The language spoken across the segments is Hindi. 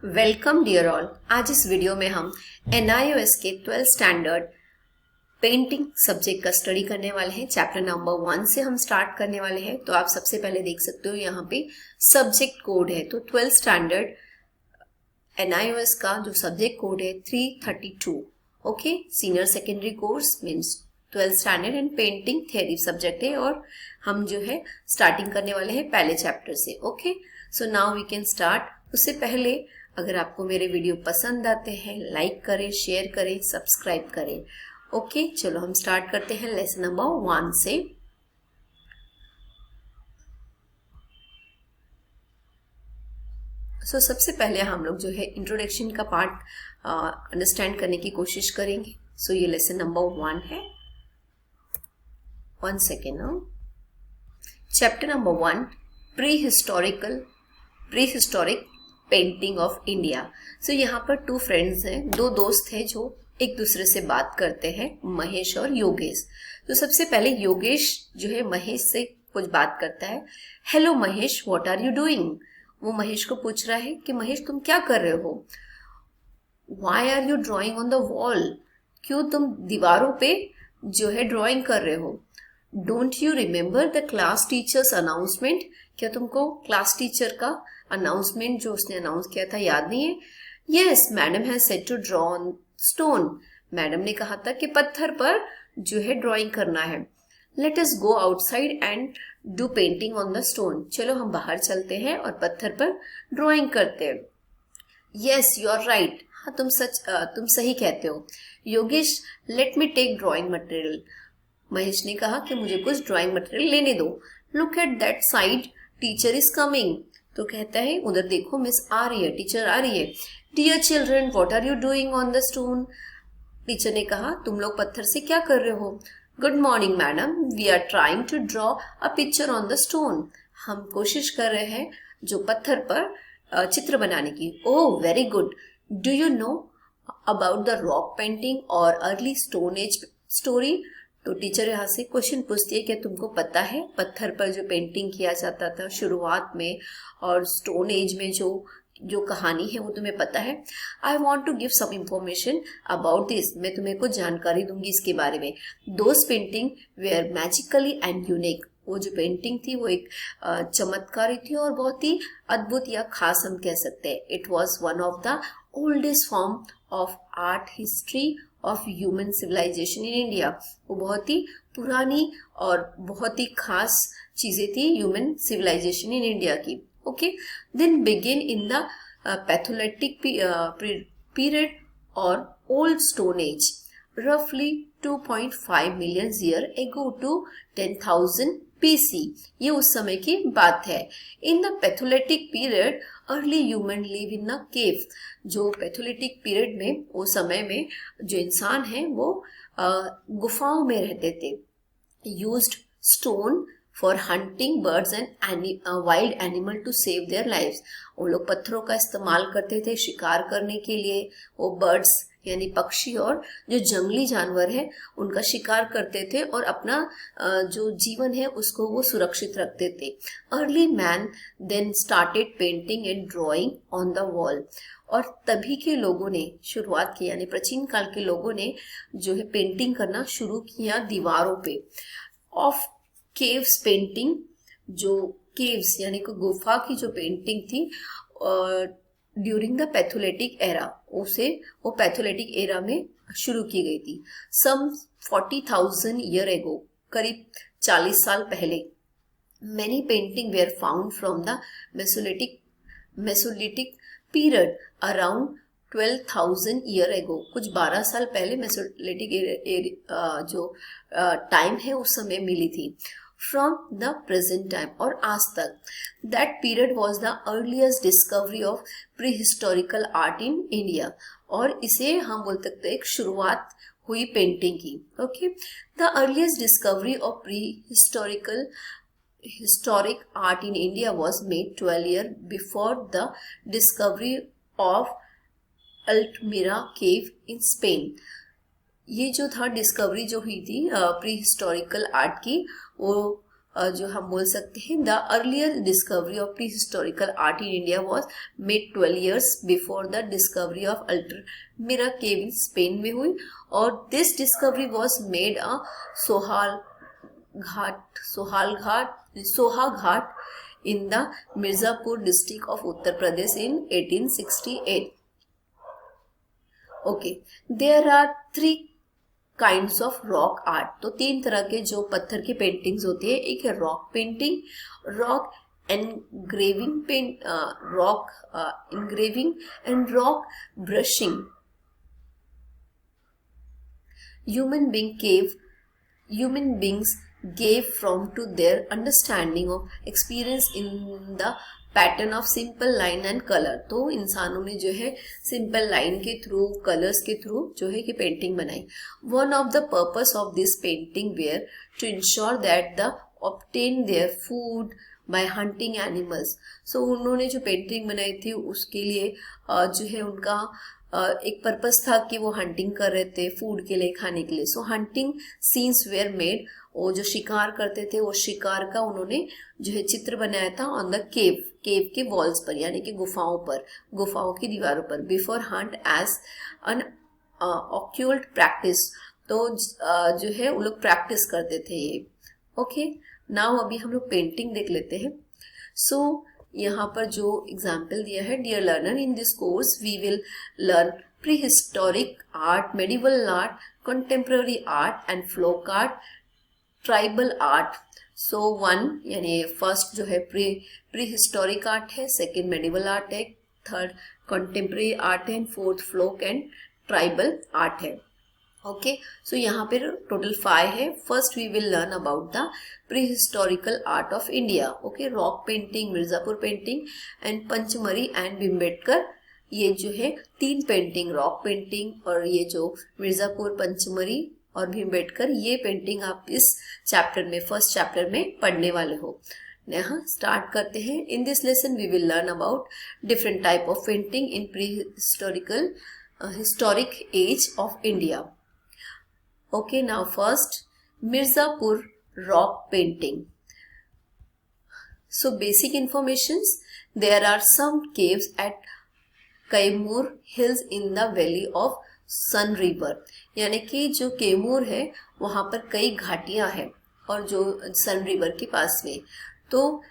Welcome dear all. आज इस वीडियो में हम NIOS के 12th स्टैंडर्ड पेंटिंग सब्जेक्ट का स्टडी करने वाले हैं। चैप्टर नंबर 1 से हम स्टार्ट करने वाले हैं। तो आप सबसे पहले देख सकते हो यहाँ पे सब्जेक्ट कोड है। तो 12th स्टैंडर्ड NIOS का जो सब्जेक्ट कोड है 332। Okay, senior secondary course means 12th standard and painting theory subject है और हम जो है स्टार्टिंग करने वाले हैं पहले चैप्टर से। Okay, so now we can start. उससे पहले अगर आपको मेरे वीडियो पसंद आते हैं लाइक करें, शेयर करें, सब्सक्राइब करें। ओके, चलो हम स्टार्ट करते हैं लेसन नंबर 1 से। सबसे पहले हम लोग जो है इंट्रोडक्शन का पार्ट अंडरस्टैंड करने की कोशिश करेंगे। ये लेसन नंबर 1 है। 1 second now. Chapter number 1, pre historic painting of India. यहाँ पर 2 फ्रेंड्स हैं, 2 दोस्त हैं जो एक दूसरे से बात करते हैं, महेश और योगेश। तो सबसे पहले योगेश जो है महेश से कुछ बात करता है। Hello Mahesh, what are you doing? वो महेश को पूछ रहा है कि महेश तुम क्या कर रहे हो? Why are you drawing on the wall? क्यों तुम दीवारों पे जो है ड्रॉइंग कर रहे हो? Don't you remember the class teachers announcement? क्या तुमको क्लास टीचर का अनाउंसमेंट जो उसने अनाउंस किया था याद नहीं है? Yes, madam has said to draw on stone. Madam ने कहा था कि पत्थर पर जो है ड्राइंग करना है। Let us go outside and do painting on the stone. चलो हम बाहर चलते हैं और पत्थर पर ड्राइंग करते हैं। Yes, you are right. हाँ, तुम सही कहते हो। Yogesh, let me take drawing material. Mahesh ने कहा कि मुझे कुछ ड्राइंग मटेरियल लेने दो। Look at that side, teacher is coming. तो कहता है उधर देखो, मिस आ रही है, टीचर आ रही है। Dear children, what are you doing on the stone? Teacher ने कहा तुम लोग पत्थर से क्या कर रहे हो? Good morning madam, we are trying to draw a picture on the stone. हम कोशिश कर रहे हैं जो पत्थर पर चित्र बनाने की। Oh very good. Do you know about the rock painting और अर्ली स्टोन एज स्टोरी? तो टीचर यहाँ से क्वेश्चन पूछती है कि तुमको पता है पत्थर पर जो पेंटिंग किया जाता था शुरुआत में और स्टोन एज में जो कहानी है वो तुम्हें पता है? I want to give some information about this. मैं तुम्हें कुछ जानकारी दूंगी इसके बारे में। Those painting were magically and unique. वो जो पेंटिंग थी वो एक चमत्कारी थी और बहुत ही अद्भुत या खास हम कह सकते हैं। It was one of the oldest form of art history of human civilisation in India. वो बहुत ही पुरानी और बहुत ही खास चीजें थी ह्यूमन सिविलाइजेशन इन इंडिया की। Okay, then begin in the paleolithic period और ओल्ड स्टोन एज, रफली 2.5 million year ago to 10,000 BC। ये उस समय की बात है। In the paleolithic period early human live in a cave. जो पैथोलिटिक पीरियड में उस समय में जो इंसान है वो गुफाओं में रहते थे। Used stone for hunting birds and wild animal to save their lives. वो लोग पत्थरों का इस्तेमाल करते थे शिकार करने के लिए। वो बर्ड्स यानी पक्षी और जो जंगली जानवर है उनका शिकार करते थे और अपना जो जीवन है उसको वो सुरक्षित रखते थे। Early man then started painting and drawing on the wall. और तभी के लोगों ने शुरुआत की, यानी प्राचीन काल के लोगों ने जो है पेंटिंग करना शुरू किया दीवारों पे। ऑफ केव्स पेंटिंग, जो केव्स यानी कि गुफा की जो पेंटिंग थी ड्यूरिंग द पैथोलिटिक एरा, उसे वो पैथोलिटिक एरा में शुरू की गई थी। सम 40,000 ईयर एगो, करीब 40 साल पहले। Many painting were found from the mesolithic period around 12,000 year ago. कुछ 12 साल पहले मेसोलिटिक जो टाइम है उस समय मिली थी। फ्रॉम द प्रेजेंट टाइम, और आज तक। That period was the earliest discovery of prehistorical art in India. और इसे हम बोल सकते हैं एक शुरुआत हुई पेंटिंग की। Okay, the earliest discovery of pre historic art in India was made 12 years before the discovery of Altamira cave in Spain। ये जो था डिस्कवरी जो हुई थी प्री हिस्टोरिकल आर्ट की, वो जो हम बोल सकते हैं, the earlier discovery of prehistorical art in India was made 12 years before the discovery of Altamira cave in Spain में हुई, और this discovery was made a Soha Ghat in the Mirzapur district of Uttar Pradesh in 1868. Okay, there are 3 kinds of rock art. तो 3 तरह के जो पत्थर की पेंटिंग्स होती है, एक है rock painting, rock engraving and rock brushing. Human beings gave from to their understanding of experience in the pattern of simple line and color. तो इंसानों ने जो है सिंपल लाइन के थ्रू, कलर्स के थ्रू जो है कि पेंटिंग बनाई. One of the purpose of this painting were to ensure that the obtain their food by hunting animals. So उन्होंने जो पेंटिंग बनाई थी उसके लिए जो है उनका एक पर्पस था कि वो हंटिंग कर रहे थे फूड के लिए, खाने के लिए. सो हंटिंग सीन्स वेयर मेड. वो जो शिकार करते थे वो शिकार का उन्होंने जो है चित्र बनाया था ऑन द केव के वॉल्स पर, यानी कि गुफाओं की दीवारों पर, before Hunt as an occult practice. तो जो है वो लोग प्रैक्टिस करते थे ये. ओके, नाउ अभी हम लोग पेंटिंग देख लेते हैं. सो यहाँ पर जो एग्जाम्पल दिया है, dear learner, in this course we will learn prehistoric art, medieval art, contemporary art and folk art, tribal art. So 1 यानी फर्स्ट जो है प्री हिस्टोरिक आर्ट है, सेकेंड मेडिवल आर्ट है, थर्ड कंटेम्प्रेरी आर्ट है, fourth folk and tribal art है. ओके, सो यहाँ पे टोटल 5 है. First we will learn about the prehistorical art of India. Okay, rock painting, Mirzapur painting and Pachmarhi and Bhimbetka. ये जो है 3 पेंटिंग, रॉक पेंटिंग और ये जो मिर्जापुर, पंचमरी और भीमबेटकर, ये पेंटिंग आप इस चैप्टर में, फर्स्ट चैप्टर में पढ़ने वाले हो. यहाँ स्टार्ट करते हैं. In this lesson we will learn about different type of painting in pre historic age of India. Okay, now first Mirzapur rock painting. So basic informations, there are some caves at Kaimur Hills in the valley of Sun River. यानी कि जो कैमूर है वहाँ पर कई घाटियाँ हैं और जो सन रिवर के पास में. तो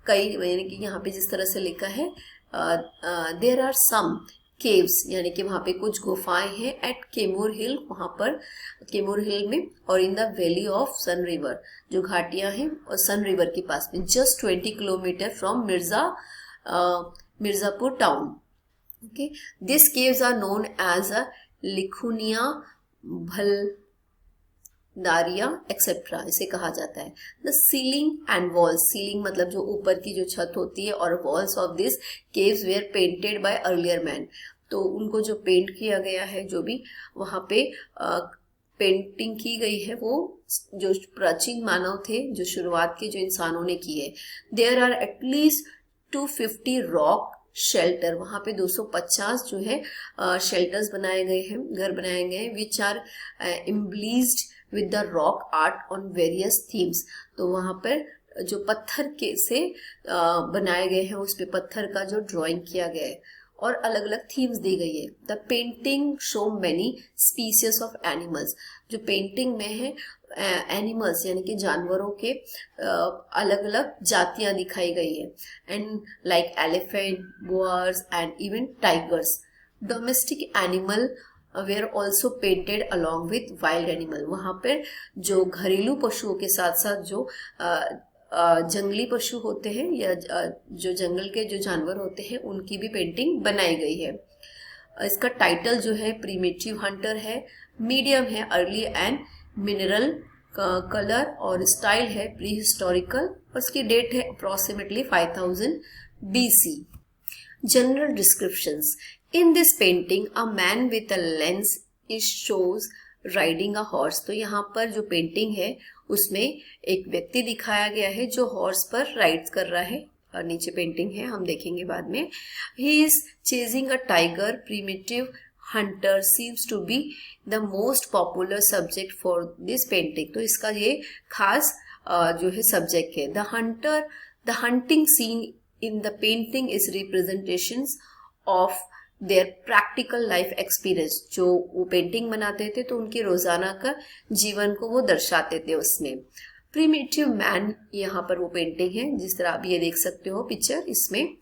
कई, यानी कि यहाँ पे जिस तरह से लिखा है देयर आर सम केव्स, यानी कि वहाँ पे कुछ गुफाएं हैं एट कैमूर हिल, वहाँ पर कैमूर हिल में, और in the valley of Son river, जो घाटियां हैं और सन रिवर के पास में, just 20 kilometre from Mirzapur town. Okay, this caves are known as a Likhunia, Bhaldaria etcetera, इसे कहा जाता है. The ceiling and walls, ceiling मतलब जो ऊपर की जो छत होती है, और walls of this caves were painted by earlier man. तो उनको जो पेंट किया गया है, जो भी वहाँ पे पेंटिंग की गई है, वो जो प्राचीन मानव थे, जो शुरुआत के जो इंसानों ने की है. There are at least 250 rock shelter, वहाँ पे 250 जो है शेल्टर्स बनाए गए हैं, घर बनाए गए हैं, which are embellished with the rock art on various themes. तो वहाँ पर जो पत्थर के से बनाए गए हैं, उस पे पत्थर का जो ड्राइंग किया गया है और अलग अलग थीम्स दी गई है. The painting show many species of animals, जो पेंटिंग में है एनिमल्स यानी कि जानवरों के अलग अलग जातियां दिखाई गई है. And like elephant, boars and even tigers. Domestic animal were also painted along with wild animal. वहाँ पर जो घरेलू पशुओं के साथ साथ जो जंगली पशु होते हैं या जो जंगल के जो जानवर होते हैं, उनकी भी पेंटिंग बनाई गई है. इसका टाइटल जो है प्रीमिटिव हंटर है, मीडियम है अर्ली एंड मिनरल कलर, और स्टाइल है प्री हिस्टोरिकल, और इसकी डेट है approximately 5000 BC. General descriptions. In this painting a man with a lens is shows riding a horse. तो यहाँ पर जो पेंटिंग है उसमें एक व्यक्ति दिखाया गया है जो हॉर्स पर राइड कर रहा है, और नीचे पेंटिंग है, हम देखेंगे बाद में. He is chasing a tiger. Primitive hunter seems to be the most popular subject for this painting. तो इसका ये खास जो है सब्जेक्ट है। The hunting scene in the painting is representations of their practical life experience. जो वो पेंटिंग बनाते थे तो उनके रोजाना का जीवन को वो दर्शाते थे उसमें। प्रिमिटिव मैन, यहाँ पर वो पेंटिंग है जिस तरह आप ये देख सकते हो पिक्चर इसमें।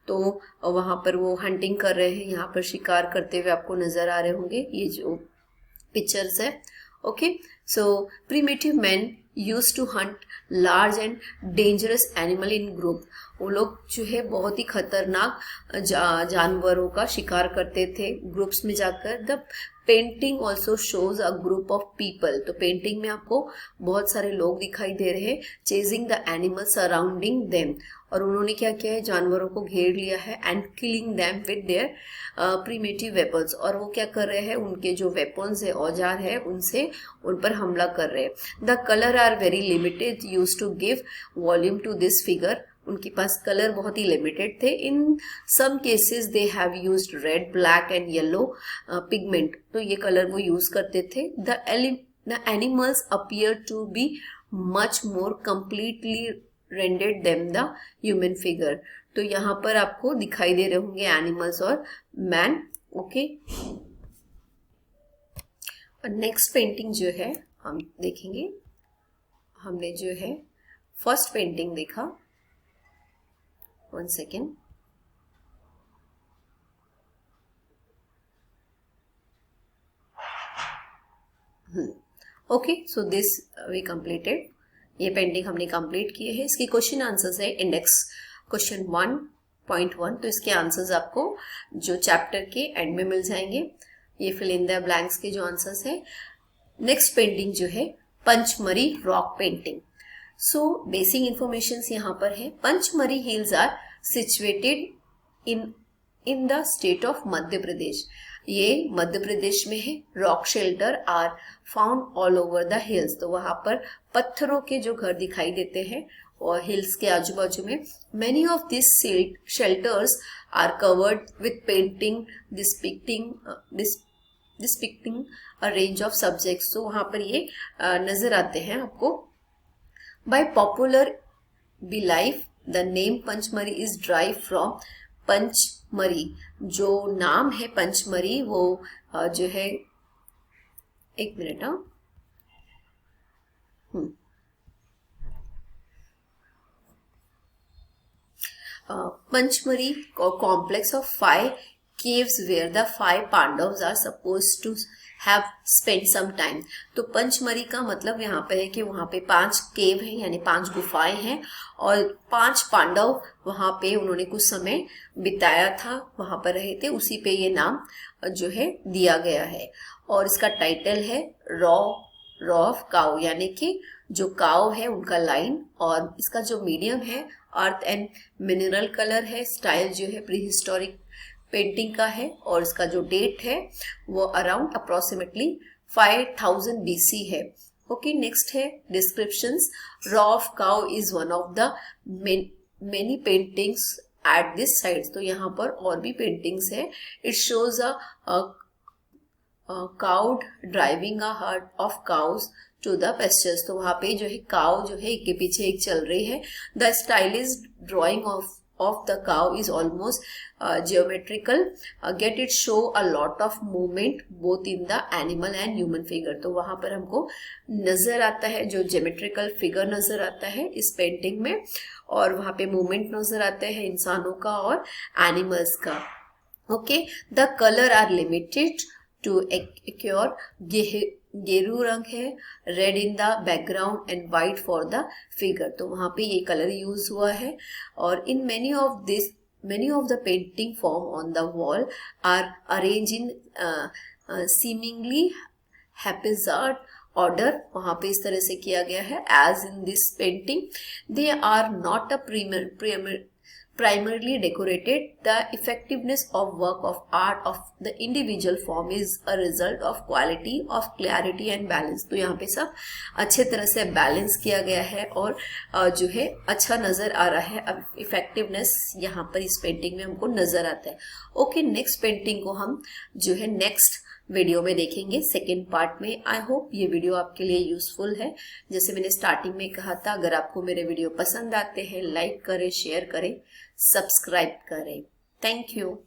तो वहां पर वो हंटिंग कर रहे हैं, यहाँ पर शिकार करते हुए आपको नजर आ रहे होंगे ये जो पिक्चर्स है। Okay, so primitive man use to hunt large and dangerous animal in group. वो लोग जो है बहुत ही खतरनाक जानवरों का शिकार करते थे ग्रुप्स में जाकर। The painting also shows a group of people. तो पेंटिंग में आपको बहुत सारे लोग दिखाई दे रहे हैं chasing the animal surrounding them. और उन्होंने क्या किया है, जानवरों को घेर लिया है and killing them with their primitive weapons. और वो क्या कर रहे हैं, उनके जो वेपन्स है, औजार है, उनसे उन पर हमला कर रहे हैं। The colour are very limited use to give volume to this figure. उनके पास कलर बहुत ही लिमिटेड थे। In some cases they have used red, black and yellow pigment. तो ये कलर वो यूज करते थे। The animals appear to be much more completely rendered them the human figure. तो यहाँ पर आपको दिखाई दे रहे होंगे एनिमल्स और मैन। ओके, और नेक्स्ट पेंटिंग जो है हम देखेंगे। हमने जो है फर्स्ट पेंटिंग देखा, 1 second. Okay, so this we completed. ये पेंटिंग हमने कंप्लीट किए हैं। इसकी क्वेश्चन आंसर्स है इंडेक्स क्वेश्चन 1.1। तो इसके आंसर्स आपको जो चैप्टर के एंड में मिल जाएंगे। ये फिल इन द ब्लैंक्स के जो आंसर्स है। नेक्स्ट पेंटिंग जो है Pachmarhi rock painting. So basic information यहाँ पर है। Pachmarhi hills are situated in the state of Madhya Pradesh. ये मध्य प्रदेश में है। Rock shelter are found all over the hills. तो वहां पर पत्थरों के जो घर दिखाई देते हैं और हिल्स के आजू बाजू में। Many of this shelters are covered with painting depicting a range of subjects. तो वहां पर ये नजर आते हैं आपको। By popular belief the name Pachmarhi is derived from Pachmarhi. जो नाम है पंचमरी वो जो है, एक मिनट, Pachmarhi complex of 5 caves where the 5 Pandavas are supposed to have spent some time। तो पंचमरी का मतलब यहाँ पे है कि वहाँ पे 5 केव हैं, यानी 5 गुफाएं हैं और 5 पांडव वहाँ पे उन्होंने कुछ समय बिताया था, वहाँ पर रहे थे। उसी पे ये नाम जो है दिया गया है। और इसका टाइटल है रॉ ऑफ काउ, यानी कि जो काउ है उनका लाइन। और इसका जो मीडियम है अर्थ एंड मिनरल कलर है। स्टाइल जो है प्री हिस्टोरिक पेंटिंग का है। और इसका जो डेट है वो अराउंड अप्रोक्सीमेटली 5000 BC है। ओके, नेक्स्ट है descriptions. Row of cow is one of the many paintings at this site. तो यहाँ पर और भी पेंटिंग्स है। It shows a cowherd driving a herd of cows to the pastures. तो वहां पे जो है काउ जो है एक के पीछे एक चल रही है। The stylish drawing of the cow is almost geometrical, get it show a lot of movement both in the animal and human figure। तो वहां पर हमको नजर आता है जो geometrical figure नजर आता है इस पेंटिंग में। और वहां पे मूवमेंट नजर आते हैं इंसानों का और एनिमल्स का। Okay, the colour are limited to ochre. गेरू रंग है, red in the background and white for the figure. तो वहां पे ये कलर यूज हुआ है। और in many of the painting form on the wall are arrange in seemingly haphazard order. वहां पे इस तरह से किया गया है as in this painting. They are not a primarily decorated. The effectiveness of work of art of the individual form is a result of quality of clarity and balance। तो यहाँ पे सब अच्छे तरह से बैलेंस किया गया है और जो है अच्छा नजर आ रहा है। अब इफेक्टिवनेस यहाँ पर इस पेंटिंग में हमको नजर आता है। ओके, नेक्स्ट पेंटिंग को हम जो है नेक्स्ट वीडियो में देखेंगे सेकेंड पार्ट में। आई होप ये वीडियो आपके लिए यूजफुल है। जैसे मैंने स्टार्टिंग में कहा था, अगर आपको मेरे वीडियो पसंद आते हैं लाइक करें, शेयर करें, सब्सक्राइब करें। Thank you.